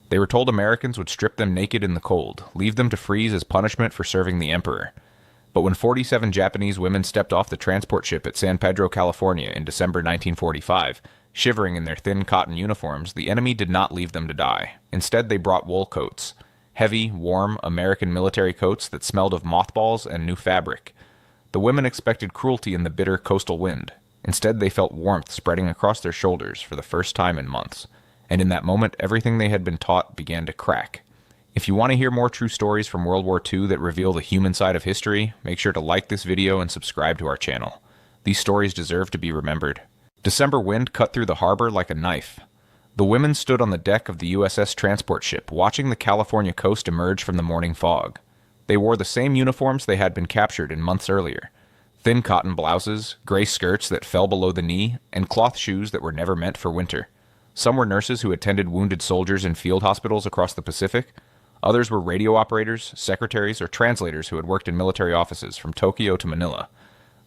They were told Americans would strip them naked in the cold, leave them to freeze as punishment for serving the emperor. But when 47 Japanese women stepped off the transport ship at San Pedro, California in December 1945, shivering in their thin cotton uniforms, the enemy did not leave them to die. Instead, they brought wool coats. Heavy, warm, American military coats that smelled of mothballs and new fabric. The women expected cruelty in the bitter coastal wind. Instead, they felt warmth spreading across their shoulders for the first time in months. And in that moment, everything they had been taught began to crack. If you want to hear more true stories from World War II that reveal the human side of history, make sure to like this video and subscribe to our channel. These stories deserve to be remembered. December wind cut through the harbor like a knife. The women stood on the deck of the USS transport ship, watching the California coast emerge from the morning fog. They wore the same uniforms they had been captured in months earlier. Thin cotton blouses, gray skirts that fell below the knee, and cloth shoes that were never meant for winter. Some were nurses who attended wounded soldiers in field hospitals across the Pacific. Others were radio operators, secretaries, or translators who had worked in military offices from Tokyo to Manila.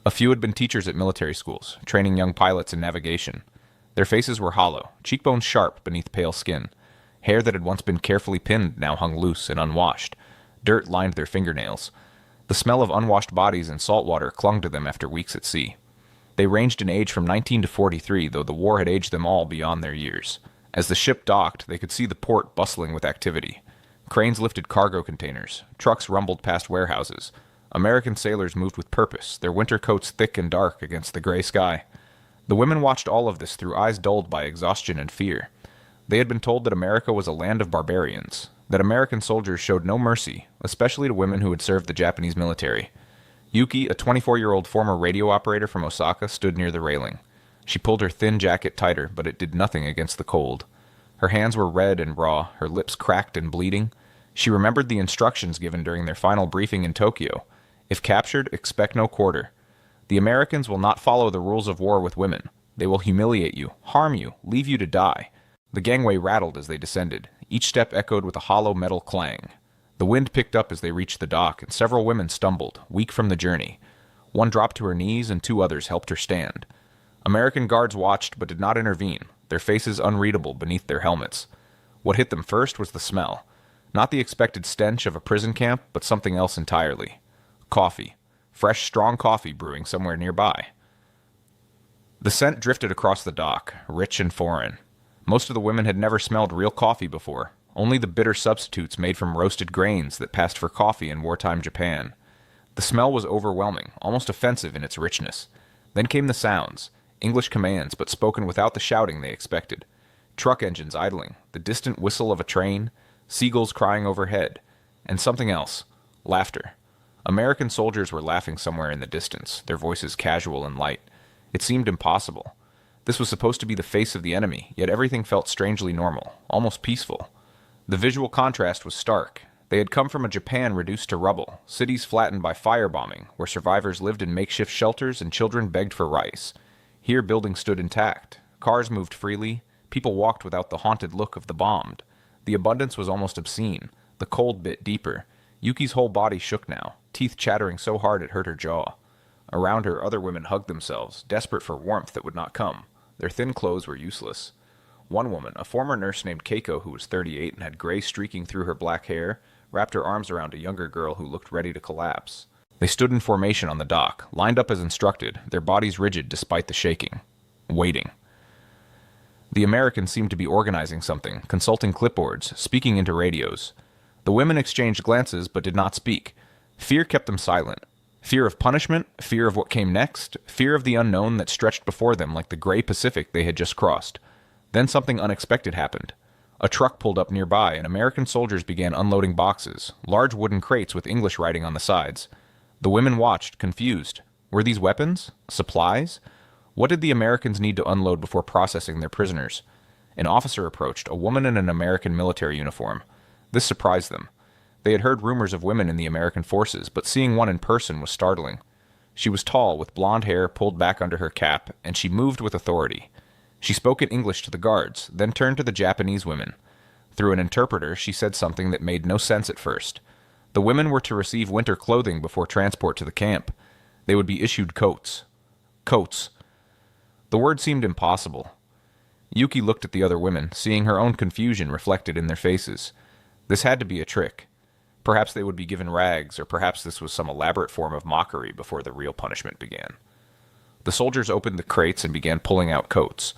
A few had been teachers at military schools, training young pilots in navigation. Their faces were hollow, cheekbones sharp beneath pale skin. Hair that had once been carefully pinned now hung loose and unwashed. Dirt lined their fingernails. The smell of unwashed bodies and salt water clung to them after weeks at sea. They ranged in age from 19 to 43, though the war had aged them all beyond their years. As the ship docked, they could see the port bustling with activity. Cranes lifted cargo containers. Trucks rumbled past warehouses. American sailors moved with purpose, their winter coats thick and dark against the gray sky. The women watched all of this through eyes dulled by exhaustion and fear. They had been told that America was a land of barbarians, that American soldiers showed no mercy, especially to women who had served the Japanese military. Yuki, a 24-year-old former radio operator from Osaka, stood near the railing. She pulled her thin jacket tighter, but it did nothing against the cold. Her hands were red and raw, her lips cracked and bleeding. She remembered the instructions given during their final briefing in Tokyo. If captured, expect no quarter. The Americans will not follow the rules of war with women. They will humiliate you, harm you, leave you to die. The gangway rattled as they descended. Each step echoed with a hollow metal clang. The wind picked up as they reached the dock, and several women stumbled, weak from the journey. One dropped to her knees, and 2 others helped her stand. American guards watched but did not intervene, their faces unreadable beneath their helmets. What hit them first was the smell. Not the expected stench of a prison camp, but something else entirely. Coffee. Fresh, strong coffee brewing somewhere nearby. The scent drifted across the dock, rich and foreign. Most of the women had never smelled real coffee before, only the bitter substitutes made from roasted grains that passed for coffee in wartime Japan. The smell was overwhelming, almost offensive in its richness. Then came the sounds, English commands, but spoken without the shouting they expected. Truck engines idling, the distant whistle of a train, seagulls crying overhead, and something else, laughter. American soldiers were laughing somewhere in the distance, their voices casual and light. It seemed impossible. This was supposed to be the face of the enemy, yet everything felt strangely normal, almost peaceful. The visual contrast was stark. They had come from a Japan reduced to rubble, cities flattened by firebombing, where survivors lived in makeshift shelters and children begged for rice. Here buildings stood intact, cars moved freely, people walked without the haunted look of the bombed. The abundance was almost obscene, the cold bit deeper. Yuki's whole body shook now, teeth chattering so hard it hurt her jaw. Around her, other women hugged themselves, desperate for warmth that would not come. Their thin clothes were useless. One woman, a former nurse named Keiko who was 38 and had gray streaking through her black hair, wrapped her arms around a younger girl who looked ready to collapse. They stood in formation on the dock, lined up as instructed, their bodies rigid despite the shaking. Waiting. The Americans seemed to be organizing something, consulting clipboards, speaking into radios. The women exchanged glances but did not speak. Fear kept them silent. Fear of punishment, fear of what came next, fear of the unknown that stretched before them like the gray Pacific they had just crossed. Then something unexpected happened. A truck pulled up nearby and American soldiers began unloading boxes, large wooden crates with English writing on the sides. The women watched, confused. Were these weapons? Supplies? What did the Americans need to unload before processing their prisoners? An officer approached, a woman in an American military uniform. This surprised them. They had heard rumors of women in the American forces, but seeing one in person was startling. She was tall, with blonde hair pulled back under her cap, and she moved with authority. She spoke in English to the guards, then turned to the Japanese women. Through an interpreter, she said something that made no sense at first. The women were to receive winter clothing before transport to the camp. They would be issued coats. Coats. The word seemed impossible. Yuki looked at the other women, seeing her own confusion reflected in their faces. This had to be a trick. Perhaps they would be given rags, or perhaps this was some elaborate form of mockery before the real punishment began. The soldiers opened the crates and began pulling out coats.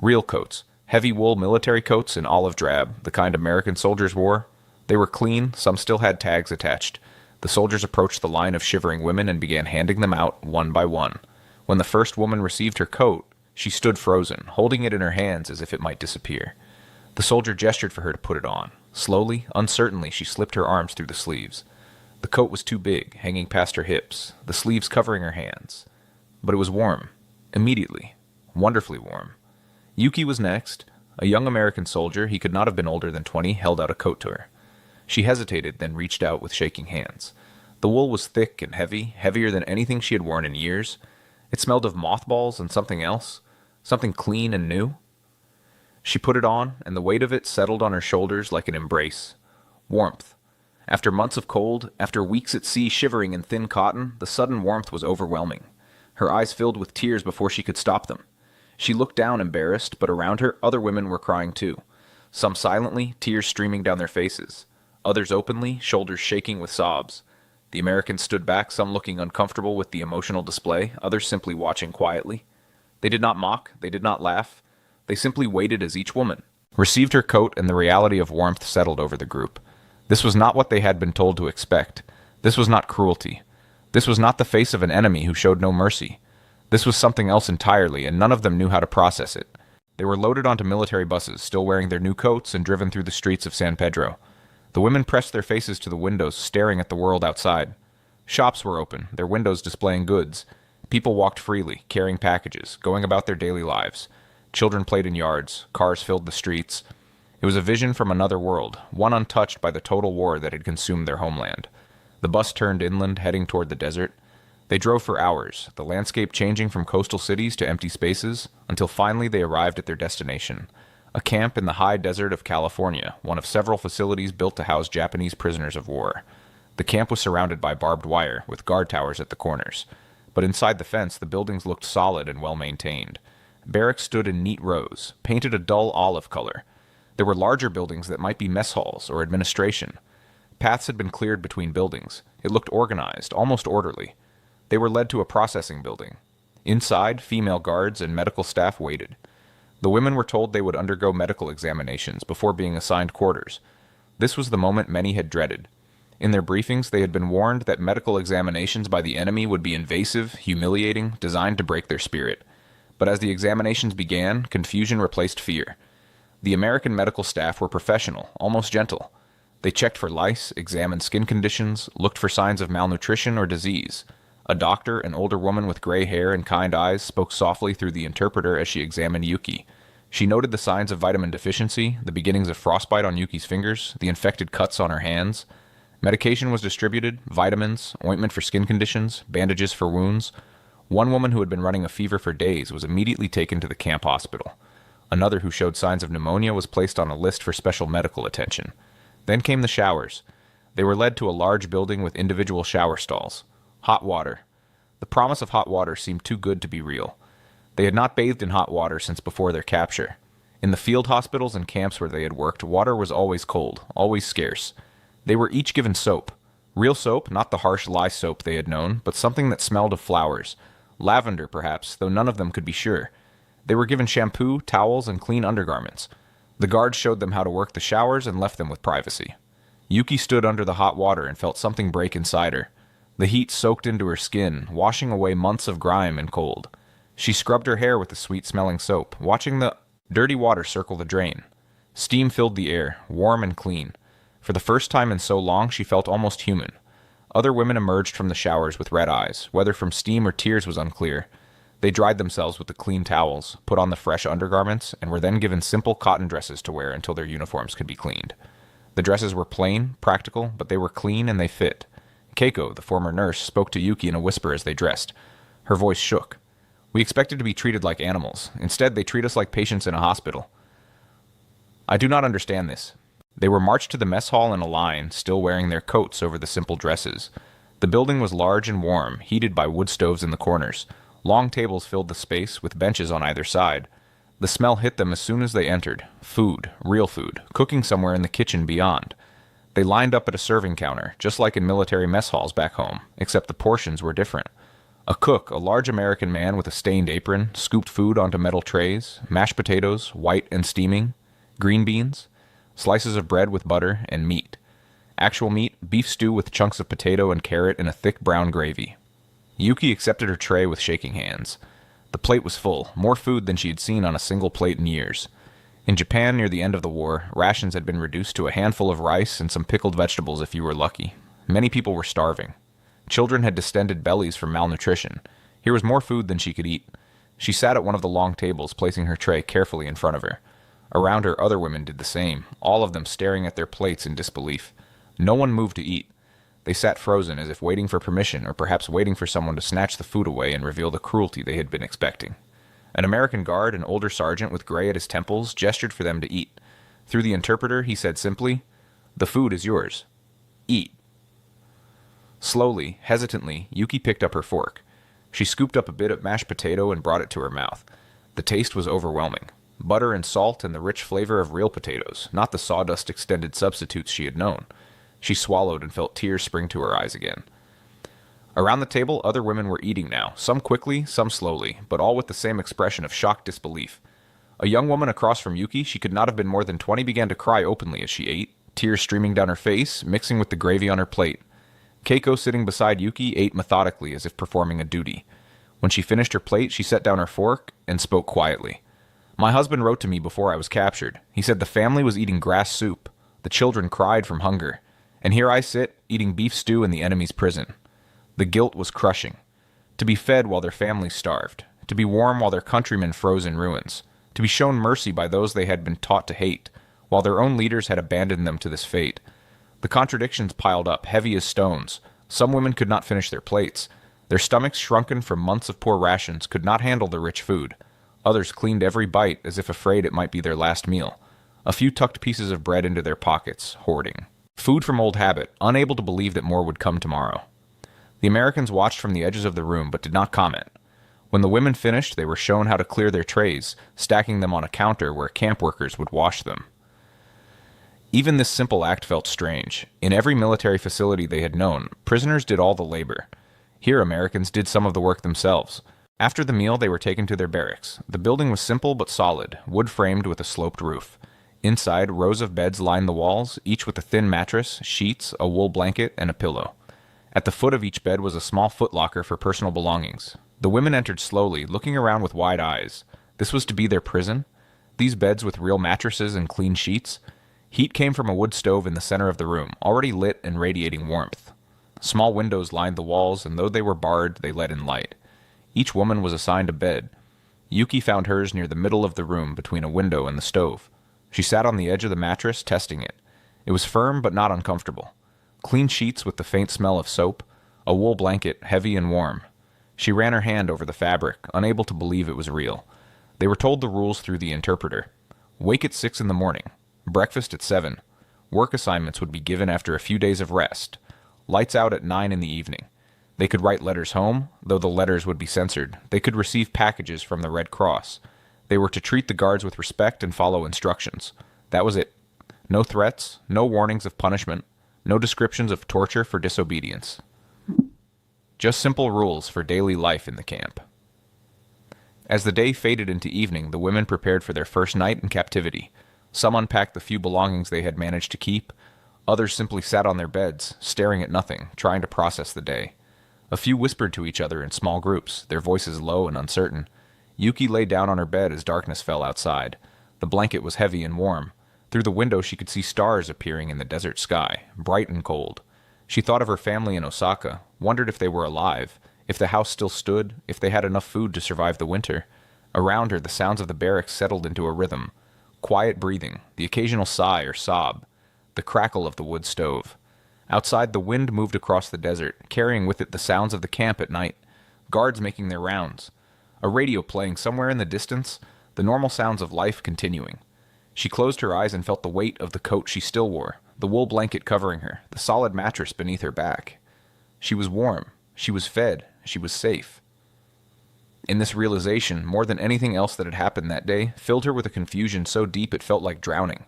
Real coats. Heavy wool military coats in olive drab, the kind American soldiers wore. They were clean, some still had tags attached. The soldiers approached the line of shivering women and began handing them out one by one. When the first woman received her coat, she stood frozen, holding it in her hands as if it might disappear. The soldier gestured for her to put it on. Slowly, uncertainly, she slipped her arms through the sleeves. The coat was too big, hanging past her hips, the sleeves covering her hands. But it was warm. Immediately. Wonderfully warm. Yuki was next. A young American soldier, he could not have been older than 20, held out a coat to her. She hesitated, then reached out with shaking hands. The wool was thick and heavy, heavier than anything she had worn in years. It smelled of mothballs and something else, something clean and new. She put it on, and the weight of it settled on her shoulders like an embrace. Warmth. After months of cold, after weeks at sea shivering in thin cotton, the sudden warmth was overwhelming. Her eyes filled with tears before she could stop them. She looked down embarrassed, but around her other women were crying too. Some silently, tears streaming down their faces. Others openly, shoulders shaking with sobs. The Americans stood back, some looking uncomfortable with the emotional display, others simply watching quietly. They did not mock, they did not laugh. They simply waited as each woman received her coat, and the reality of warmth settled over the group. This was not what they had been told to expect. This was not cruelty. This was not the face of an enemy who showed no mercy. This was something else entirely, and none of them knew how to process it. They were loaded onto military buses, still wearing their new coats, and driven through the streets of San Pedro. The women pressed their faces to the windows, staring at the world outside. Shops were open, their windows displaying goods. People walked freely, carrying packages, going about their daily lives. Children played in yards, cars filled the streets. It was a vision from another world, one untouched by the total war that had consumed their homeland. The bus turned inland, heading toward the desert. They drove for hours, the landscape changing from coastal cities to empty spaces, until finally they arrived at their destination, a camp in the high desert of California, one of several facilities built to house Japanese prisoners of war. The camp was surrounded by barbed wire, with guard towers at the corners. But inside the fence, the buildings looked solid and well-maintained. Barracks stood in neat rows, painted a dull olive color. There were larger buildings that might be mess halls or administration. Paths had been cleared between buildings. It looked organized, almost orderly. They were led to a processing building. Inside, female guards and medical staff waited. The women were told they would undergo medical examinations before being assigned quarters. This was the moment many had dreaded. In their briefings, they had been warned that medical examinations by the enemy would be invasive, humiliating, designed to break their spirit. But as the examinations began, confusion replaced fear. The American medical staff were professional, almost gentle. They checked for lice, examined skin conditions, looked for signs of malnutrition or disease. A doctor, an older woman with gray hair and kind eyes, spoke softly through the interpreter as she examined Yuki. She noted the signs of vitamin deficiency, the beginnings of frostbite on Yuki's fingers, the infected cuts on her hands. Medication was distributed, vitamins, ointment for skin conditions, bandages for wounds. One woman who had been running a fever for days was immediately taken to the camp hospital. Another who showed signs of pneumonia was placed on a list for special medical attention. Then came the showers. They were led to a large building with individual shower stalls. Hot water. The promise of hot water seemed too good to be real. They had not bathed in hot water since before their capture. In the field hospitals and camps where they had worked, water was always cold, always scarce. They were each given soap. Real soap, not the harsh lye soap they had known, but something that smelled of flowers. Lavender, perhaps, though none of them could be sure. They were given shampoo, towels, and clean undergarments. The guards showed them how to work the showers and left them with privacy. Yuki stood under the hot water and felt something break inside her. The heat soaked into her skin, washing away months of grime and cold. She scrubbed her hair with the sweet-smelling soap, watching the dirty water circle the drain. Steam filled the air, warm and clean. For the first time in so long, she felt almost human. Other women emerged from the showers with red eyes, whether from steam or tears was unclear. They dried themselves with the clean towels, put on the fresh undergarments, and were then given simple cotton dresses to wear until their uniforms could be cleaned. The dresses were plain, practical, but they were clean and they fit. Keiko, the former nurse, spoke to Yuki in a whisper as they dressed. Her voice shook. "We expected to be treated like animals. Instead, they treat us like patients in a hospital. I do not understand this." They were marched to the mess hall in a line, still wearing their coats over the simple dresses. The building was large and warm, heated by wood stoves in the corners. Long tables filled the space, with benches on either side. The The smell hit them as soon as they entered. Food, real food, cooking somewhere in the kitchen beyond. They lined up at a serving counter, just like in military mess halls back home, except the portions were different. A cook, a large American man with a stained apron, scooped food onto metal trays, mashed potatoes, white and steaming, green beans, slices of bread with butter, and meat. Actual meat, beef stew with chunks of potato and carrot in a thick brown gravy. Yuki accepted her tray with shaking hands. The plate was full, more food than she had seen on a single plate in years. In Japan near the end of the war, rations had been reduced to a handful of rice and some pickled vegetables if you were lucky. Many people were starving. Children had distended bellies from malnutrition. Here was more food than she could eat. She sat at one of the long tables, placing her tray carefully in front of her. Around her, other women did the same, all of them staring at their plates in disbelief. No one moved to eat. They sat frozen, as if waiting for permission, or perhaps waiting for someone to snatch the food away and reveal the cruelty they had been expecting. An American guard, an older sergeant with gray at his temples, gestured for them to eat. Through the interpreter, he said simply, "The food is yours. Eat." Slowly, hesitantly, Yuki picked up her fork. She scooped up a bit of mashed potato and brought it to her mouth. The taste was overwhelming. Butter and salt and the rich flavor of real potatoes, not the sawdust extended substitutes she had known. She swallowed and felt tears spring to her eyes again. Around the table, other women were eating now, some quickly, some slowly, but all with the same expression of shocked disbelief. A young woman across from Yuki, she could not have been more than 20, began to cry openly as she ate, tears streaming down her face, mixing with the gravy on her plate. Keiko, sitting beside Yuki, ate methodically as if performing a duty. When she finished her plate, she set down her fork and spoke quietly. "My husband wrote to me before I was captured. He said the family was eating grass soup. The children cried from hunger. And here I sit, eating beef stew in the enemy's prison. The guilt was crushing. To be fed while their families starved. To be warm while their countrymen froze in ruins. To be shown mercy by those they had been taught to hate, while their own leaders had abandoned them to this fate. The contradictions piled up, heavy as stones. Some women could not finish their plates. Their stomachs, shrunken from months of poor rations, could not handle the rich food. Others cleaned every bite as if afraid it might be their last meal. A few tucked pieces of bread into their pockets, hoarding. Food from old habit, unable to believe that more would come tomorrow. The Americans watched from the edges of the room, but did not comment. When the women finished, they were shown how to clear their trays, stacking them on a counter where camp workers would wash them. Even this simple act felt strange. In every military facility they had known, prisoners did all the labor. Here, Americans did some of the work themselves. After the meal, they were taken to their barracks. The building was simple but solid, wood-framed with a sloped roof. Inside, rows of beds lined the walls, each with a thin mattress, sheets, a wool blanket, and a pillow. At the foot of each bed was a small footlocker for personal belongings. The women entered slowly, looking around with wide eyes. This was to be their prison? These beds with real mattresses and clean sheets? Heat came from a wood stove in the center of the room, already lit and radiating warmth. Small windows lined the walls, and though they were barred, they let in light. Each woman was assigned a bed. Yuki found hers near the middle of the room, between a window and the stove. She sat on the edge of the mattress, testing it. It was firm but not uncomfortable. Clean sheets with the faint smell of soap, a wool blanket, heavy and warm. She ran her hand over the fabric, unable to believe it was real. They were told the rules through the interpreter. Wake at 6 in the morning. Breakfast at 7. Work assignments would be given after a few days of rest. Lights out at 9 in the evening. They could write letters home, though the letters would be censored. They could receive packages from the Red Cross. They were to treat the guards with respect and follow instructions. That was it. No threats, no warnings of punishment, no descriptions of torture for disobedience. Just simple rules for daily life in the camp. As the day faded into evening, the women prepared for their first night in captivity. Some unpacked the few belongings they had managed to keep. Others simply sat on their beds, staring at nothing, trying to process the day. A few whispered to each other in small groups, their voices low and uncertain. Yuki lay down on her bed as darkness fell outside. The blanket was heavy and warm. Through the window she could see stars appearing in the desert sky, bright and cold. She thought of her family in Osaka, wondered if they were alive, if the house still stood, if they had enough food to survive the winter. Around her, the sounds of the barracks settled into a rhythm. Quiet breathing, the occasional sigh or sob, the crackle of the wood stove. Outside, the wind moved across the desert, carrying with it the sounds of the camp at night, guards making their rounds, a radio playing somewhere in the distance, the normal sounds of life continuing. She closed her eyes and felt the weight of the coat she still wore, the wool blanket covering her, the solid mattress beneath her back. She was warm, she was fed, she was safe. In this realization, more than anything else that had happened that day, filled her with a confusion so deep it felt like drowning.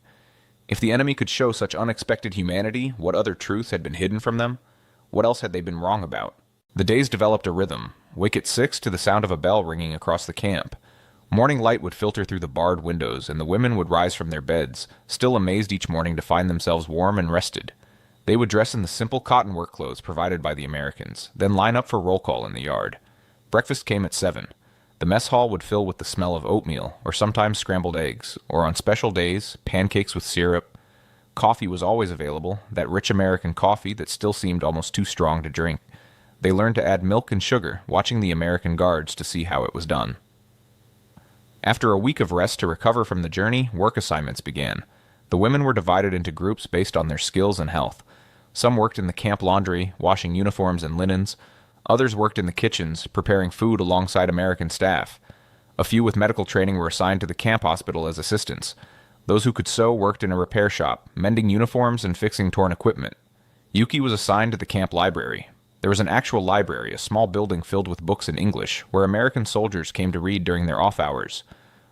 If the enemy could show such unexpected humanity, what other truths had been hidden from them? What else had they been wrong about? The days developed a rhythm. Wake at 6 to the sound of a bell ringing across the camp. Morning light would filter through the barred windows, and the women would rise from their beds, still amazed each morning to find themselves warm and rested. They would dress in the simple cotton work clothes provided by the Americans, then line up for roll call in the yard. Breakfast came at 7. The mess hall would fill with the smell of oatmeal, or sometimes scrambled eggs, or on special days, pancakes with syrup. Coffee was always available, that rich American coffee that still seemed almost too strong to drink. They learned to add milk and sugar, watching the American guards to see how it was done. After a week of rest to recover from the journey, work assignments began. The women were divided into groups based on their skills and health. Some worked in the camp laundry, washing uniforms and linens. Others worked in the kitchens, preparing food alongside American staff. A few with medical training were assigned to the camp hospital as assistants. Those who could sew worked in a repair shop, mending uniforms and fixing torn equipment. Yuki was assigned to the camp library. There was an actual library, a small building filled with books in English, where American soldiers came to read during their off hours.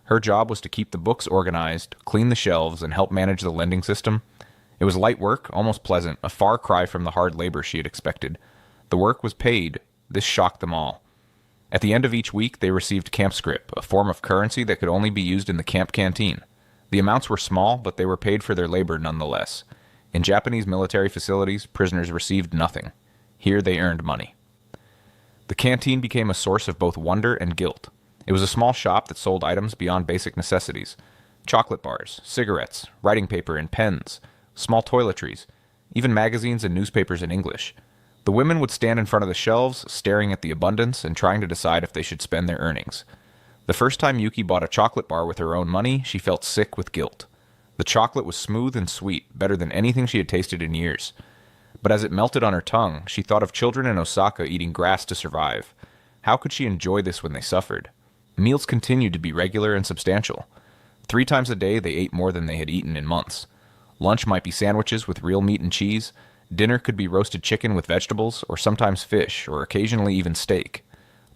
Her job was to keep the books organized, clean the shelves, and help manage the lending system. It was light work, almost pleasant, a far cry from the hard labor she had expected. The work was paid. This shocked them all. At the end of each week, they received camp scrip, a form of currency that could only be used in the camp canteen. The amounts were small, but they were paid for their labor nonetheless. In Japanese military facilities, prisoners received nothing. Here they earned money. The canteen became a source of both wonder and guilt. It was a small shop that sold items beyond basic necessities. Chocolate bars, cigarettes, writing paper and pens, small toiletries, even magazines and newspapers in English. The women would stand in front of the shelves, staring at the abundance and trying to decide if they should spend their earnings. The first time Yuki bought a chocolate bar with her own money, she felt sick with guilt. The chocolate was smooth and sweet, better than anything she had tasted in years. But as it melted on her tongue, she thought of children in Osaka eating grass to survive. How could she enjoy this when they suffered? Meals continued to be regular and substantial. 3 times a day they ate more than they had eaten in months. Lunch might be sandwiches with real meat and cheese. Dinner could be roasted chicken with vegetables, or sometimes fish, or occasionally even steak.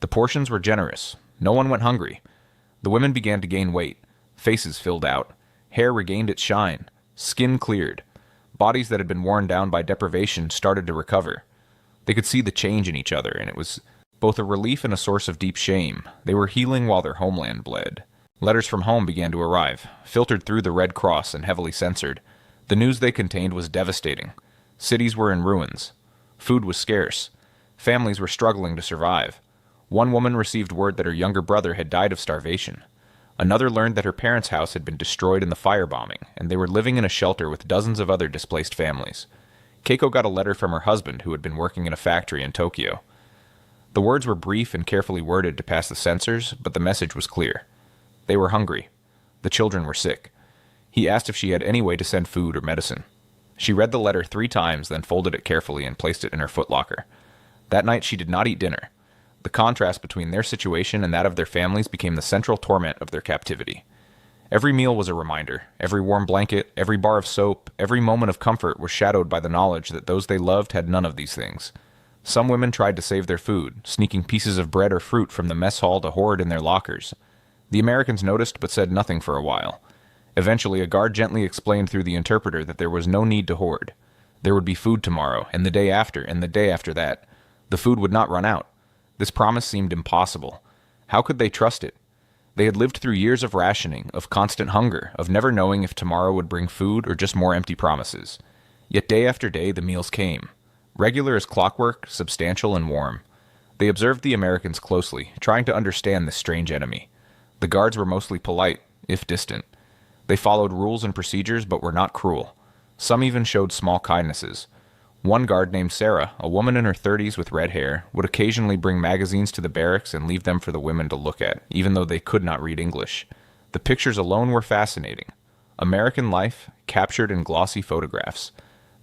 The portions were generous. No one went hungry. The women began to gain weight. Faces filled out. Hair regained its shine. Skin cleared. Bodies that had been worn down by deprivation started to recover. They could see the change in each other, and it was both a relief and a source of deep shame. They were healing while their homeland bled. Letters from home began to arrive, filtered through the Red Cross and heavily censored. The news they contained was devastating. Cities were in ruins. Food was scarce. Families were struggling to survive. One woman received word that her younger brother had died of starvation. Another learned that her parents' house had been destroyed in the firebombing, and they were living in a shelter with dozens of other displaced families. Keiko got a letter from her husband, who had been working in a factory in Tokyo. The words were brief and carefully worded to pass the censors, but the message was clear. They were hungry. The children were sick. He asked if she had any way to send food or medicine. She read the letter 3 times, then folded it carefully and placed it in her footlocker. That night she did not eat dinner. The contrast between their situation and that of their families became the central torment of their captivity. Every meal was a reminder. Every warm blanket, every bar of soap, every moment of comfort was shadowed by the knowledge that those they loved had none of these things. Some women tried to save their food, sneaking pieces of bread or fruit from the mess hall to hoard in their lockers. The Americans noticed but said nothing for a while. Eventually, a guard gently explained through the interpreter that there was no need to hoard. There would be food tomorrow, and the day after, and the day after that. The food would not run out. This promise seemed impossible. How could they trust it? They had lived through years of rationing, of constant hunger, of never knowing if tomorrow would bring food or just more empty promises. Yet day after day the meals came. Regular as clockwork, substantial and warm. They observed the Americans closely, trying to understand this strange enemy. The guards were mostly polite, if distant. They followed rules and procedures but were not cruel. Some even showed small kindnesses. One guard named Sarah, a woman in her 30s with red hair, would occasionally bring magazines to the barracks and leave them for the women to look at, even though they could not read English. The pictures alone were fascinating. American life, captured in glossy photographs.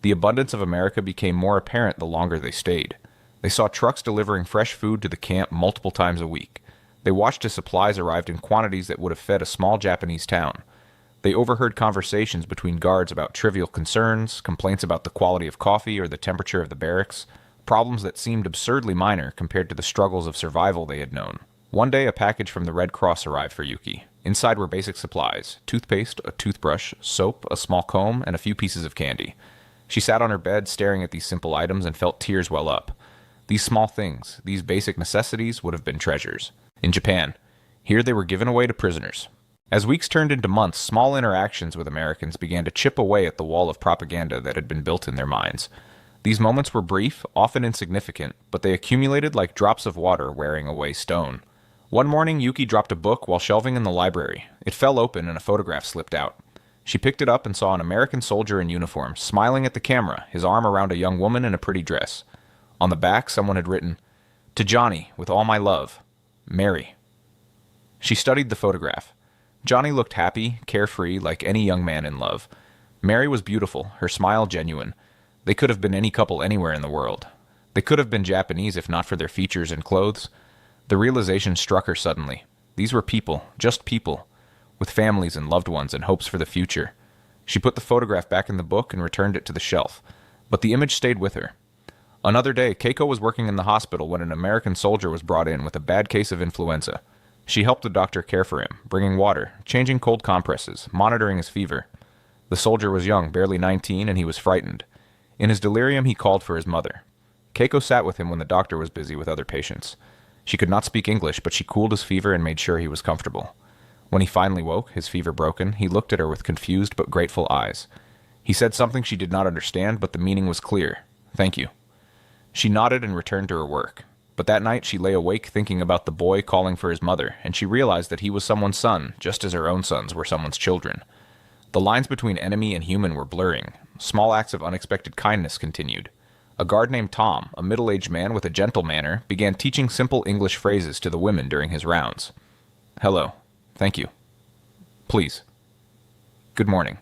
The abundance of America became more apparent the longer they stayed. They saw trucks delivering fresh food to the camp multiple times a week. They watched as supplies arrived in quantities that would have fed a small Japanese town. They overheard conversations between guards about trivial concerns, complaints about the quality of coffee or the temperature of the barracks, problems that seemed absurdly minor compared to the struggles of survival they had known. One day, a package from the Red Cross arrived for Yuki. Inside were basic supplies: toothpaste, a toothbrush, soap, a small comb, and a few pieces of candy. She sat on her bed staring at these simple items and felt tears well up. These small things, these basic necessities, would have been treasures. In Japan, here they were given away to prisoners. As weeks turned into months, small interactions with Americans began to chip away at the wall of propaganda that had been built in their minds. These moments were brief, often insignificant, but they accumulated like drops of water wearing away stone. One morning, Yuki dropped a book while shelving in the library. It fell open and a photograph slipped out. She picked it up and saw an American soldier in uniform, smiling at the camera, his arm around a young woman in a pretty dress. On the back, someone had written, "To Johnny, with all my love, Mary." She studied the photograph. Johnny looked happy, carefree, like any young man in love. Mary was beautiful, her smile genuine. They could have been any couple anywhere in the world. They could have been Japanese if not for their features and clothes. The realization struck her suddenly. These were people, just people, with families and loved ones and hopes for the future. She put the photograph back in the book and returned it to the shelf. But the image stayed with her. Another day, Keiko was working in the hospital when an American soldier was brought in with a bad case of influenza. She helped the doctor care for him, bringing water, changing cold compresses, monitoring his fever. The soldier was young, barely 19, and he was frightened. In his delirium, he called for his mother. Keiko sat with him when the doctor was busy with other patients. She could not speak English, but she cooled his fever and made sure he was comfortable. When he finally woke, his fever broken, he looked at her with confused but grateful eyes. He said something she did not understand, but the meaning was clear. "Thank you." She nodded and returned to her work. But that night she lay awake thinking about the boy calling for his mother, and she realized that he was someone's son, just as her own sons were someone's children. The lines between enemy and human were blurring. Small acts of unexpected kindness continued. A guard named Tom, a middle-aged man with a gentle manner, began teaching simple English phrases to the women during his rounds. "Hello. Thank you. Please. Good morning."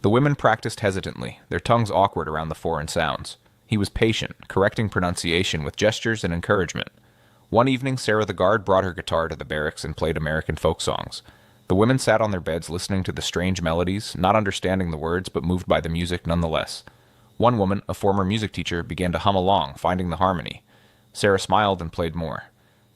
The women practiced hesitantly, their tongues awkward around the foreign sounds. He was patient, correcting pronunciation with gestures and encouragement. One evening, Sarah the guard brought her guitar to the barracks and played American folk songs. The women sat on their beds listening to the strange melodies, not understanding the words but moved by the music nonetheless. One woman, a former music teacher, began to hum along, finding the harmony. Sarah smiled and played more.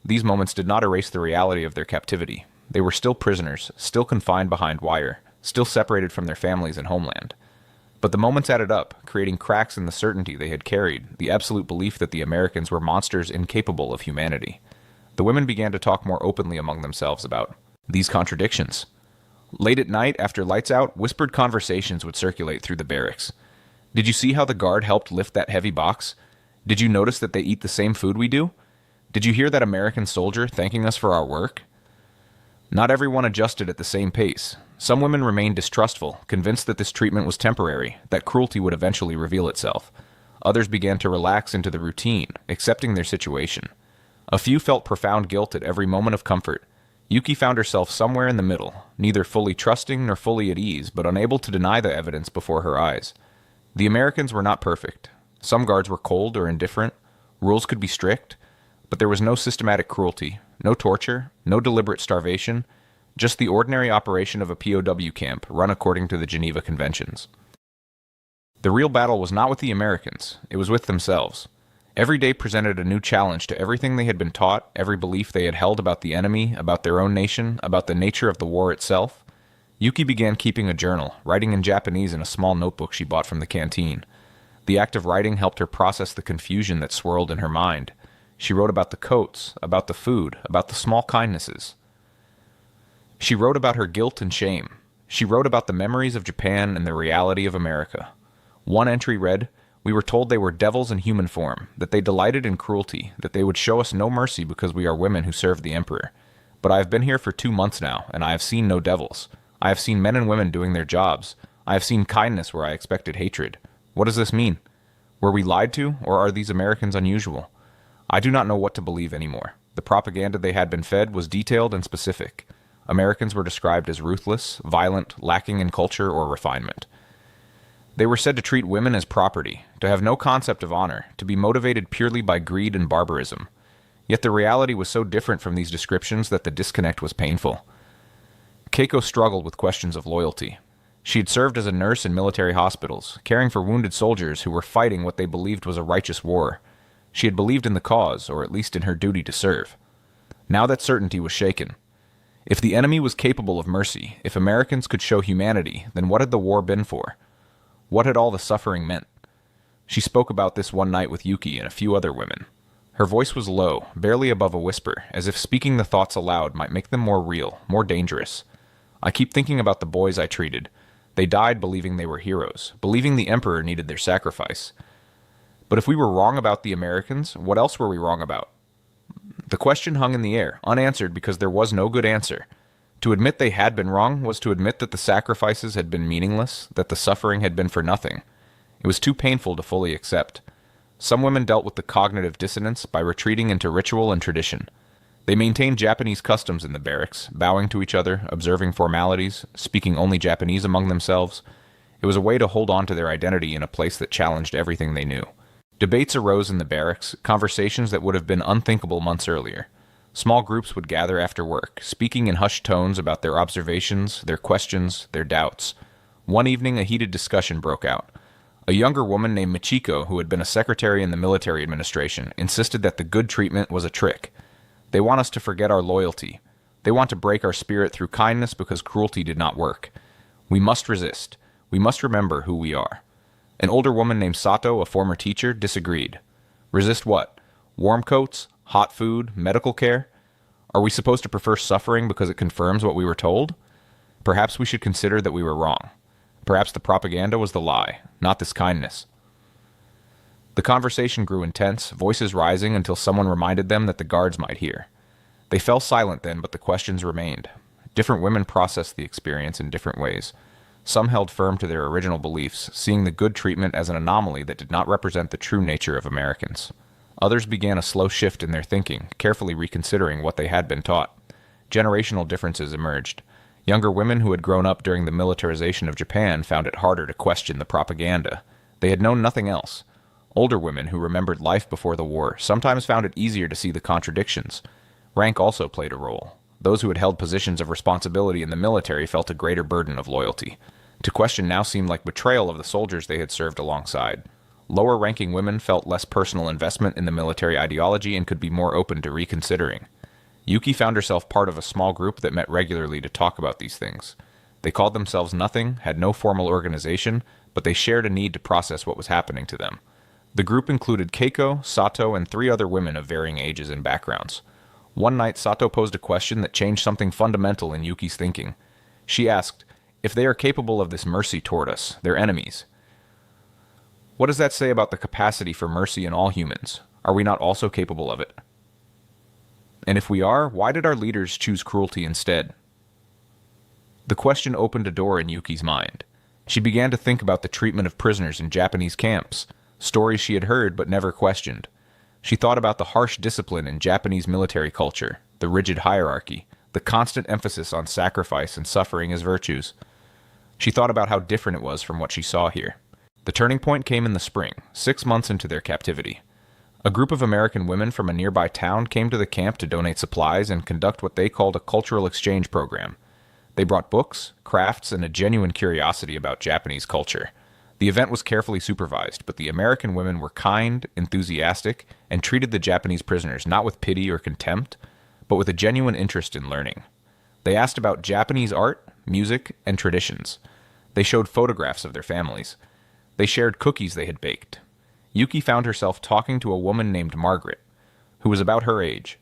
These moments did not erase the reality of their captivity. They were still prisoners, still confined behind wire, still separated from their families and homeland. But the moments added up, creating cracks in the certainty they had carried, the absolute belief that the Americans were monsters incapable of humanity. The women began to talk more openly among themselves about these contradictions. Late at night, after lights out, whispered conversations would circulate through the barracks. "Did you see how the guard helped lift that heavy box? Did you notice that they eat the same food we do? Did you hear that American soldier thanking us for our work?" Not everyone adjusted at the same pace. Some women remained distrustful, convinced that this treatment was temporary, that cruelty would eventually reveal itself. Others began to relax into the routine, accepting their situation. A few felt profound guilt at every moment of comfort. Yuki found herself somewhere in the middle, neither fully trusting nor fully at ease, but unable to deny the evidence before her eyes. The Americans were not perfect. Some guards were cold or indifferent. Rules could be strict, but there was no systematic cruelty, no torture, no deliberate starvation, just the ordinary operation of a POW camp run according to the Geneva Conventions. The real battle was not with the Americans, it was with themselves. Every day presented a new challenge to everything they had been taught, every belief they had held about the enemy, about their own nation, about the nature of the war itself. Yuki began keeping a journal, writing in Japanese in a small notebook she bought from the canteen. The act of writing helped her process the confusion that swirled in her mind. She wrote about the coats, about the food, about the small kindnesses. She wrote about her guilt and shame. She wrote about the memories of Japan and the reality of America. One entry read, "We were told they were devils in human form, that they delighted in cruelty, that they would show us no mercy because we are women who serve the emperor. But I have been here for 2 months now, and I have seen no devils. I have seen men and women doing their jobs. I have seen kindness where I expected hatred. What does this mean? Were we lied to, or are these Americans unusual? I do not know what to believe anymore. The propaganda they had been fed was detailed and specific. Americans were described as ruthless, violent, lacking in culture or refinement. They were said to treat women as property, to have no concept of honor, to be motivated purely by greed and barbarism. Yet the reality was so different from these descriptions that the disconnect was painful. Keiko struggled with questions of loyalty. She had served as a nurse in military hospitals, caring for wounded soldiers who were fighting what they believed was a righteous war. She had believed in the cause, or at least in her duty to serve. Now that certainty was shaken. If the enemy was capable of mercy, if Americans could show humanity, then what had the war been for? What had all the suffering meant? She spoke about this one night with Yuki and a few other women. Her voice was low, barely above a whisper, as if speaking the thoughts aloud might make them more real, more dangerous. I keep thinking about the boys I treated. They died believing they were heroes, believing the Emperor needed their sacrifice. But if we were wrong about the Americans, what else were we wrong about? The question hung in the air, unanswered because there was no good answer. To admit they had been wrong was to admit that the sacrifices had been meaningless, that the suffering had been for nothing. It was too painful to fully accept. Some women dealt with the cognitive dissonance by retreating into ritual and tradition. They maintained Japanese customs in the barracks, bowing to each other, observing formalities, speaking only Japanese among themselves. It was a way to hold on to their identity in a place that challenged everything they knew. Debates arose in the barracks, conversations that would have been unthinkable months earlier. Small groups would gather after work, speaking in hushed tones about their observations, their questions, their doubts. One evening, a heated discussion broke out. A younger woman named Michiko, who had been a secretary in the military administration, insisted that the good treatment was a trick. They want us to forget our loyalty. They want to break our spirit through kindness because cruelty did not work. We must resist. We must remember who we are. An older woman named Sato, a former teacher, disagreed. Resist what? Warm coats? Hot food? Medical care? Are we supposed to prefer suffering because it confirms what we were told? Perhaps we should consider that we were wrong. Perhaps the propaganda was the lie, not this kindness. The conversation grew intense, voices rising until someone reminded them that the guards might hear. They fell silent then, but the questions remained. Different women processed the experience in different ways. Some held firm to their original beliefs, seeing the good treatment as an anomaly that did not represent the true nature of Americans. Others began a slow shift in their thinking, carefully reconsidering what they had been taught. Generational differences emerged. Younger women who had grown up during the militarization of Japan found it harder to question the propaganda. They had known nothing else. Older women who remembered life before the war sometimes found it easier to see the contradictions. Rank also played a role. Those who had held positions of responsibility in the military felt a greater burden of loyalty. To question now seemed like betrayal of the soldiers they had served alongside. Lower-ranking women felt less personal investment in the military ideology and could be more open to reconsidering. Yuki found herself part of a small group that met regularly to talk about these things. They called themselves nothing, had no formal organization, but they shared a need to process what was happening to them. The group included Keiko, Sato, and 3 other women of varying ages and backgrounds. One night, Sato posed a question that changed something fundamental in Yuki's thinking. She asked, if they are capable of this mercy toward us, their enemies, what does that say about the capacity for mercy in all humans? Are we not also capable of it? And if we are, why did our leaders choose cruelty instead? The question opened a door in Yuki's mind. She began to think about the treatment of prisoners in Japanese camps, stories she had heard but never questioned. She thought about the harsh discipline in Japanese military culture, the rigid hierarchy, the constant emphasis on sacrifice and suffering as virtues. She thought about how different it was from what she saw here. The turning point came in the spring, 6 months into their captivity. A group of American women from a nearby town came to the camp to donate supplies and conduct what they called a cultural exchange program. They brought books, crafts, and a genuine curiosity about Japanese culture. The event was carefully supervised, but the American women were kind, enthusiastic, and treated the Japanese prisoners not with pity or contempt, but with a genuine interest in learning. They asked about Japanese art, music, and traditions. They showed photographs of their families. They shared cookies they had baked. Yuki found herself talking to a woman named Margaret, who was about her age.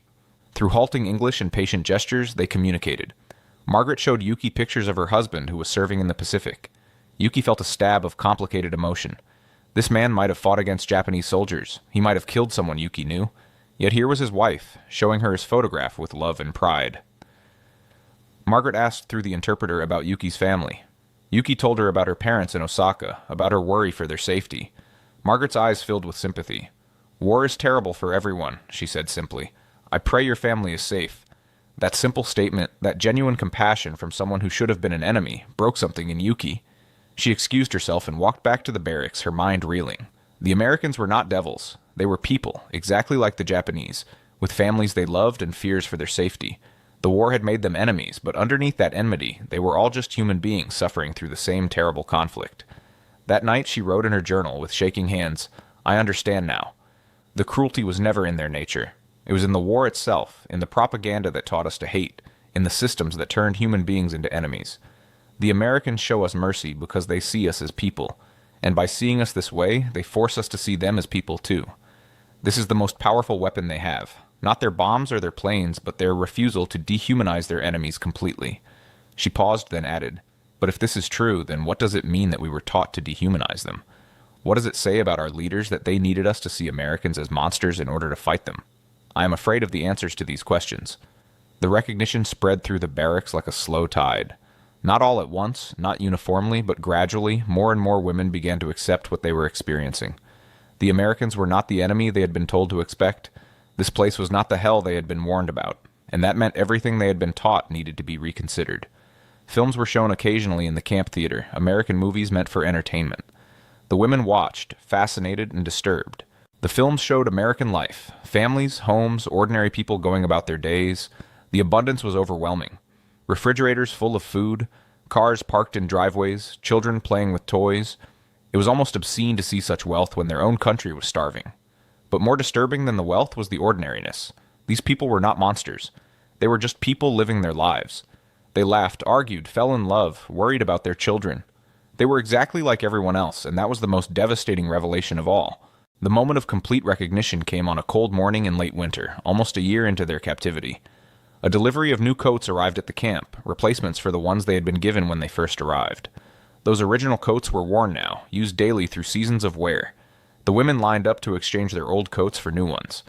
Through halting English and patient gestures, they communicated. Margaret showed Yuki pictures of her husband who was serving in the Pacific. Yuki felt a stab of complicated emotion. This man might have fought against Japanese soldiers. He might have killed someone Yuki knew. Yet here was his wife, showing her his photograph with love and pride. Margaret asked through the interpreter about Yuki's family. Yuki told her about her parents in Osaka, about her worry for their safety. Margaret's eyes filled with sympathy. War is terrible for everyone, she said simply. I pray your family is safe. That simple statement, that genuine compassion from someone who should have been an enemy, broke something in Yuki. She excused herself and walked back to the barracks, her mind reeling. The Americans were not devils. They were people, exactly like the Japanese, with families they loved and fears for their safety. The war had made them enemies, but underneath that enmity, they were all just human beings suffering through the same terrible conflict. That night she wrote in her journal with shaking hands, I understand now. The cruelty was never in their nature. It was in the war itself, in the propaganda that taught us to hate, in the systems that turned human beings into enemies. The Americans show us mercy because they see us as people, and by seeing us this way, they force us to see them as people too. This is the most powerful weapon they have. Not their bombs or their planes, but their refusal to dehumanize their enemies completely. She paused, then added, "But if this is true, then what does it mean that we were taught to dehumanize them? What does it say about our leaders that they needed us to see Americans as monsters in order to fight them? I am afraid of the answers to these questions." The recognition spread through the barracks like a slow tide. Not all at once, not uniformly, but gradually, more and more women began to accept what they were experiencing. The Americans were not the enemy they had been told to expect. This place was not the hell they had been warned about, and that meant everything they had been taught needed to be reconsidered. Films were shown occasionally in the camp theater, American movies meant for entertainment. The women watched, fascinated and disturbed. The films showed American life, families, homes, ordinary people going about their days. The abundance was overwhelming. Refrigerators full of food, cars parked in driveways, children playing with toys. It was almost obscene to see such wealth when their own country was starving. But more disturbing than the wealth was the ordinariness. These people were not monsters. They were just people living their lives. They laughed, argued, fell in love, worried about their children. They were exactly like everyone else, and that was the most devastating revelation of all. The moment of complete recognition came on a cold morning in late winter, almost a year into their captivity. A delivery of new coats arrived at the camp, replacements for the ones they had been given when they first arrived. Those original coats were worn now, used daily through seasons of wear. The women lined up to exchange their old coats for new ones.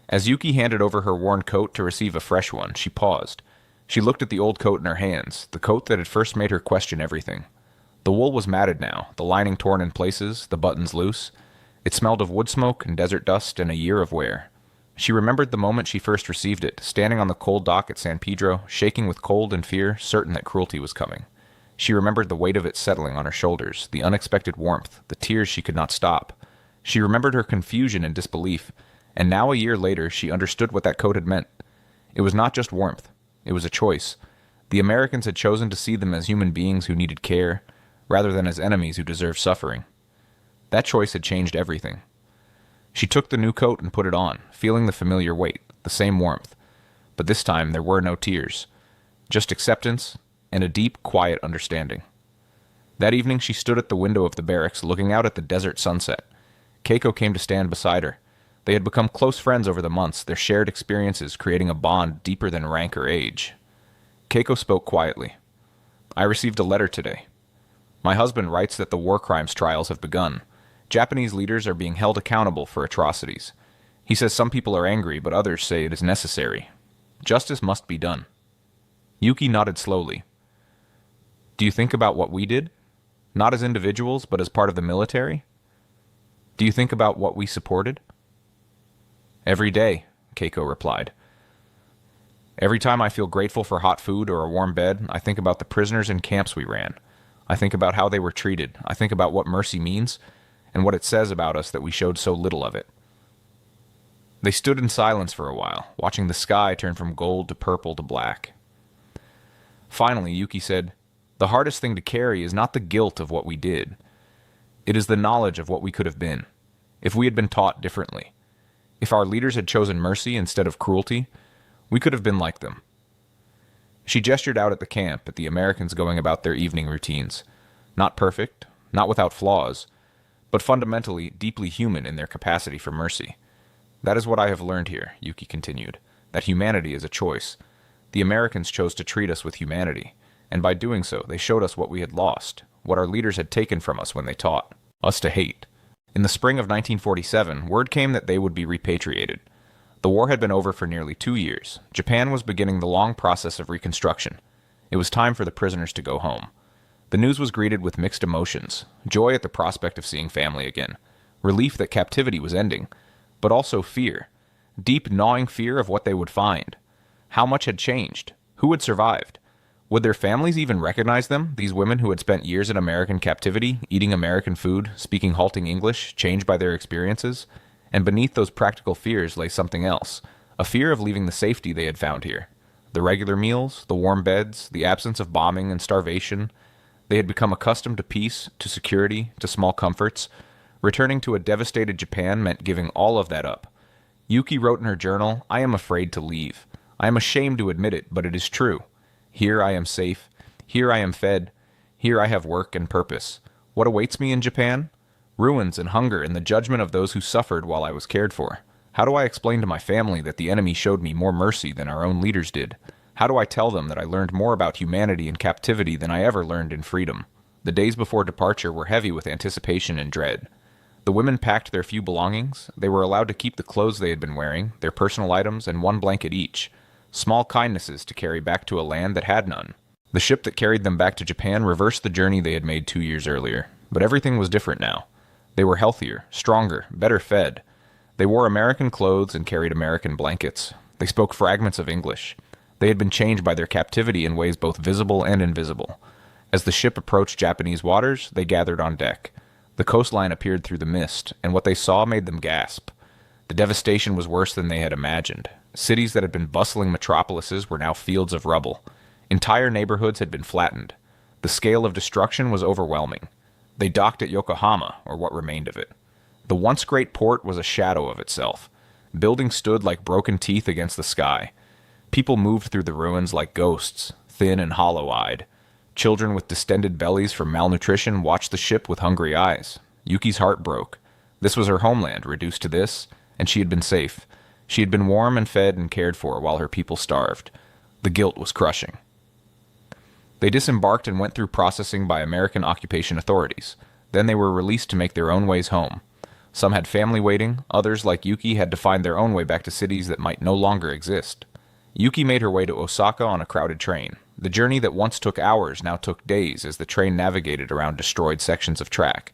As Yuki handed over her worn coat to receive a fresh one, she paused. She looked at the old coat in her hands, the coat that had first made her question everything. The wool was matted now, the lining torn in places, the buttons loose. It smelled of wood smoke and desert dust and a year of wear. She remembered the moment she first received it, standing on the cold dock at San Pedro, shaking with cold and fear, certain that cruelty was coming. She remembered the weight of it settling on her shoulders, the unexpected warmth, the tears she could not stop. She remembered her confusion and disbelief, and now a year later she understood what that coat had meant. It was not just warmth. It was a choice. The Americans had chosen to see them as human beings who needed care, rather than as enemies who deserved suffering. That choice had changed everything. She took the new coat and put it on, feeling the familiar weight, the same warmth. But this time there were no tears. Just acceptance and a deep, quiet understanding. That evening she stood at the window of the barracks, looking out at the desert sunset. Keiko came to stand beside her. They had become close friends over the months, their shared experiences creating a bond deeper than rank or age. Keiko spoke quietly. "I received a letter today. My husband writes that the war crimes trials have begun. Japanese leaders are being held accountable for atrocities. He says some people are angry, but others say it is necessary. Justice must be done." Yuki nodded slowly. "Do you think about what we did? Not as individuals, but as part of the military? Do you think about what we supported?" "Every day," Keiko replied. "Every time I feel grateful for hot food or a warm bed, I think about the prisoners in camps we ran. I think about how they were treated. I think about what mercy means, and what it says about us that we showed so little of it." They stood in silence for a while, watching the sky turn from gold to purple to black. Finally, Yuki said, "The hardest thing to carry is not the guilt of what we did. It is the knowledge of what we could have been, if we had been taught differently. If our leaders had chosen mercy instead of cruelty, we could have been like them." She gestured out at the camp, at the Americans going about their evening routines. Not perfect, not without flaws, but fundamentally deeply human in their capacity for mercy. "That is what I have learned here," Yuki continued, "that humanity is a choice. The Americans chose to treat us with humanity, and by doing so they showed us what we had lost, what our leaders had taken from us when they taught us to hate." In the spring of 1947, word came that they would be repatriated. The war had been over for nearly 2 years. Japan was beginning the long process of reconstruction. It was time for the prisoners to go home. The news was greeted with mixed emotions, joy at the prospect of seeing family again, relief that captivity was ending, but also fear, deep gnawing fear of what they would find. How much had changed? Who had survived? Would their families even recognize them, these women who had spent years in American captivity, eating American food, speaking halting English, changed by their experiences? And beneath those practical fears lay something else, a fear of leaving the safety they had found here. The regular meals, the warm beds, the absence of bombing and starvation. They had become accustomed to peace, to security, to small comforts. Returning to a devastated Japan meant giving all of that up. Yuki wrote in her journal, "I am afraid to leave. I am ashamed to admit it, but it is true. Here I am safe. Here I am fed. Here I have work and purpose. What awaits me in Japan? Ruins and hunger and the judgment of those who suffered while I was cared for. How do I explain to my family that the enemy showed me more mercy than our own leaders did? How do I tell them that I learned more about humanity in captivity than I ever learned in freedom?" The days before departure were heavy with anticipation and dread. The women packed their few belongings. They were allowed to keep the clothes they had been wearing, their personal items, and one blanket each. Small kindnesses to carry back to a land that had none. The ship that carried them back to Japan reversed the journey they had made 2 years earlier. But everything was different now. They were healthier, stronger, better fed. They wore American clothes and carried American blankets. They spoke fragments of English. They had been changed by their captivity in ways both visible and invisible. As the ship approached Japanese waters, they gathered on deck. The coastline appeared through the mist, and what they saw made them gasp. The devastation was worse than they had imagined. Cities that had been bustling metropolises were now fields of rubble. Entire neighborhoods had been flattened. The scale of destruction was overwhelming. They docked at Yokohama, or what remained of it. The once great port was a shadow of itself. Buildings stood like broken teeth against the sky. People moved through the ruins like ghosts, thin and hollow-eyed. Children with distended bellies from malnutrition watched the ship with hungry eyes. Yuki's heart broke. This was her homeland, reduced to this, and she had been safe. She had been warm and fed and cared for while her people starved. The guilt was crushing. They disembarked and went through processing by American occupation authorities. Then they were released to make their own ways home. Some had family waiting, others, like Yuki, had to find their own way back to cities that might no longer exist. Yuki made her way to Osaka on a crowded train. The journey that once took hours now took days as the train navigated around destroyed sections of track.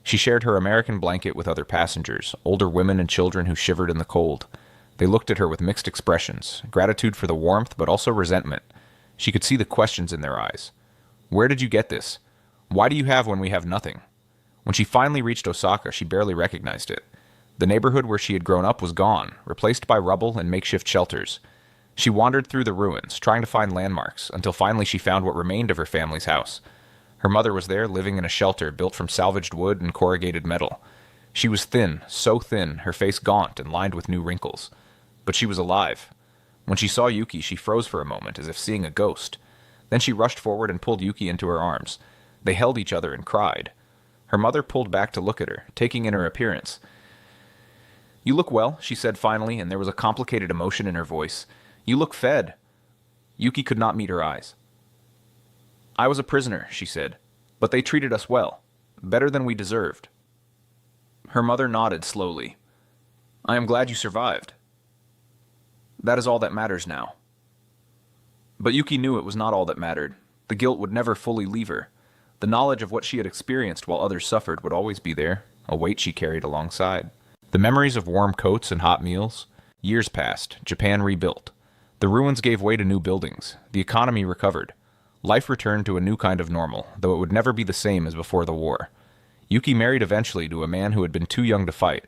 She shared her American blanket with other passengers, older women and children who shivered in the cold. They looked at her with mixed expressions, gratitude for the warmth, but also resentment. She could see the questions in their eyes. Where did you get this? Why do you have when we have nothing? When she finally reached Osaka, she barely recognized it. The neighborhood where she had grown up was gone, replaced by rubble and makeshift shelters. She wandered through the ruins, trying to find landmarks, until finally she found what remained of her family's house. Her mother was there, living in a shelter built from salvaged wood and corrugated metal. She was thin, so thin, her face gaunt and lined with new wrinkles. But she was alive. When she saw Yuki, she froze for a moment, as if seeing a ghost. Then she rushed forward and pulled Yuki into her arms. They held each other and cried. Her mother pulled back to look at her, taking in her appearance. "You look well," she said finally, and there was a complicated emotion in her voice. "You look fed." Yuki could not meet her eyes. "I was a prisoner," she said, "but they treated us well, better than we deserved." Her mother nodded slowly. "I am glad you survived. That is all that matters now." But Yuki knew it was not all that mattered. The guilt would never fully leave her. The knowledge of what she had experienced while others suffered would always be there, a weight she carried alongside. The memories of warm coats and hot meals. Years passed. Japan rebuilt. The ruins gave way to new buildings. The economy recovered. Life returned to a new kind of normal, though it would never be the same as before the war. Yuki married eventually to a man who had been too young to fight.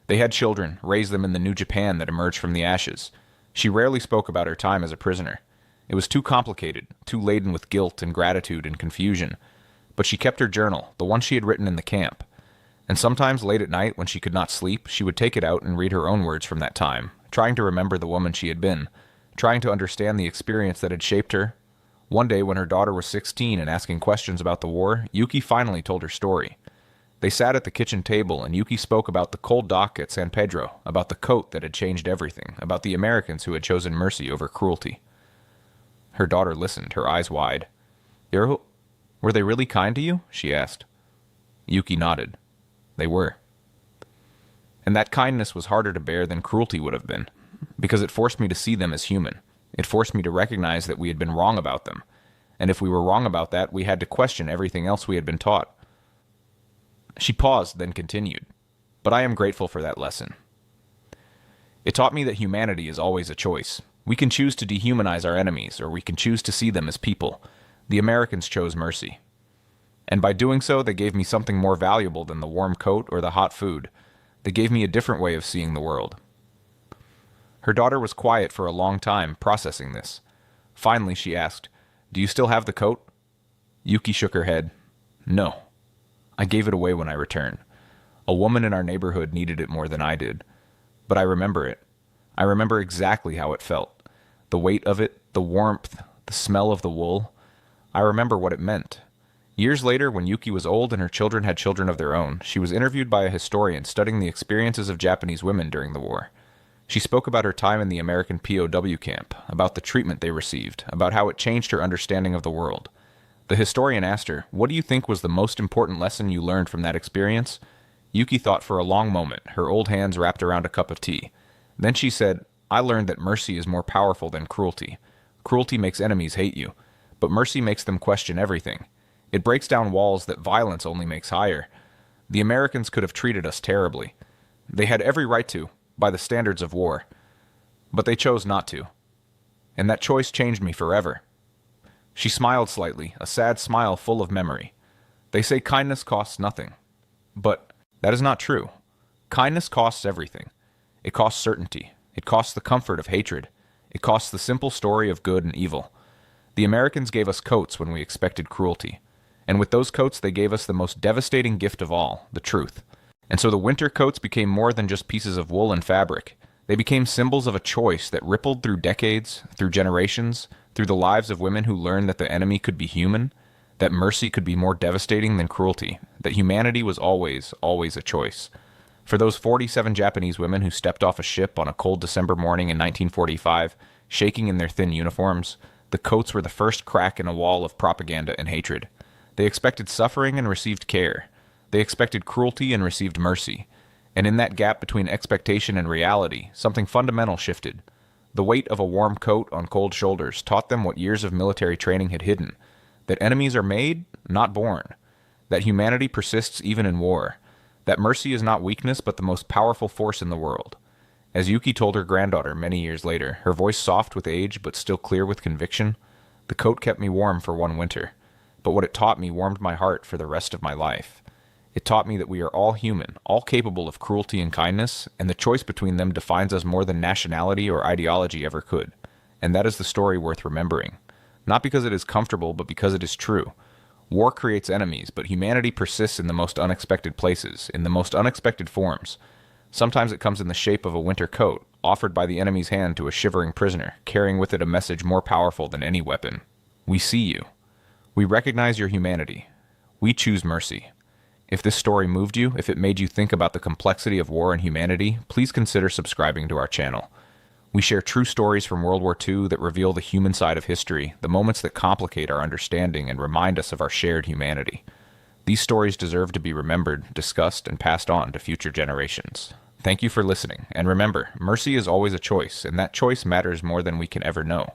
They had children, raised them in the new Japan that emerged from the ashes. She rarely spoke about her time as a prisoner. It was too complicated, too laden with guilt and gratitude and confusion. But she kept her journal, the one she had written in the camp. And sometimes late at night, when she could not sleep, she would take it out and read her own words from that time, trying to remember the woman she had been, trying to understand the experience that had shaped her. One day, when her daughter was 16 and asking questions about the war, Yuki finally told her story. They sat at the kitchen table, and Yuki spoke about the cold dock at San Pedro, about the coat that had changed everything, about the Americans who had chosen mercy over cruelty. Her daughter listened, her eyes wide. "Were they really kind to you?" she asked. Yuki nodded. They were. And that kindness was harder to bear than cruelty would have been, because it forced me to see them as human. It forced me to recognize that we had been wrong about them. And if we were wrong about that, we had to question everything else we had been taught. She paused, then continued. But I am grateful for that lesson. It taught me that humanity is always a choice. We can choose to dehumanize our enemies, or we can choose to see them as people. The Americans chose mercy. And by doing so, they gave me something more valuable than the warm coat or the hot food. They gave me a different way of seeing the world. Her daughter was quiet for a long time, processing this. Finally, she asked, "Do you still have the coat?" Yuki shook her head. "No. I gave it away when I returned. A woman in our neighborhood needed it more than I did. But I remember it. I remember exactly how it felt. The weight of it, the warmth, the smell of the wool. I remember what it meant. Years later, when Yuki was old and her children had children of their own, she was interviewed by a historian studying the experiences of Japanese women during the war. She spoke about her time in the American POW camp, about the treatment they received, about how it changed her understanding of the world. The historian asked her, "What do you think was the most important lesson you learned from that experience?" Yuki thought for a long moment, her old hands wrapped around a cup of tea. Then she said, "I learned that mercy is more powerful than cruelty. Cruelty makes enemies hate you, but mercy makes them question everything. It breaks down walls that violence only makes higher. The Americans could have treated us terribly. They had every right to, by the standards of war. But they chose not to. And that choice changed me forever." She smiled slightly, a sad smile full of memory. They say kindness costs nothing. But that is not true. Kindness costs everything. It costs certainty. It costs the comfort of hatred. It costs the simple story of good and evil. The Americans gave us coats when we expected cruelty. And with those coats they gave us the most devastating gift of all, the truth. And so the winter coats became more than just pieces of wool and fabric. They became symbols of a choice that rippled through decades, through generations, through the lives of women who learned that the enemy could be human, that mercy could be more devastating than cruelty, that humanity was always, always a choice. For those 47 Japanese women who stepped off a ship on a cold December morning in 1945, shaking in their thin uniforms, the coats were the first crack in a wall of propaganda and hatred. They expected suffering and received care. They expected cruelty and received mercy. And in that gap between expectation and reality, something fundamental shifted. The weight of a warm coat on cold shoulders taught them what years of military training had hidden. That enemies are made, not born. That humanity persists even in war. That mercy is not weakness, but the most powerful force in the world. As Yuki told her granddaughter many years later, her voice soft with age but still clear with conviction, "The coat kept me warm for one winter, but what it taught me warmed my heart for the rest of my life. It taught me that we are all human, all capable of cruelty and kindness, and the choice between them defines us more than nationality or ideology ever could. And that is the story worth remembering. Not because it is comfortable, but because it is true. War creates enemies, but humanity persists in the most unexpected places, in the most unexpected forms. Sometimes it comes in the shape of a winter coat, offered by the enemy's hand to a shivering prisoner, carrying with it a message more powerful than any weapon. We see you. We recognize your humanity. We choose mercy." If this story moved you, if it made you think about the complexity of war and humanity, please consider subscribing to our channel. We share true stories from World War II that reveal the human side of history, the moments that complicate our understanding and remind us of our shared humanity. These stories deserve to be remembered, discussed, and passed on to future generations. Thank you for listening, and remember, mercy is always a choice, and that choice matters more than we can ever know.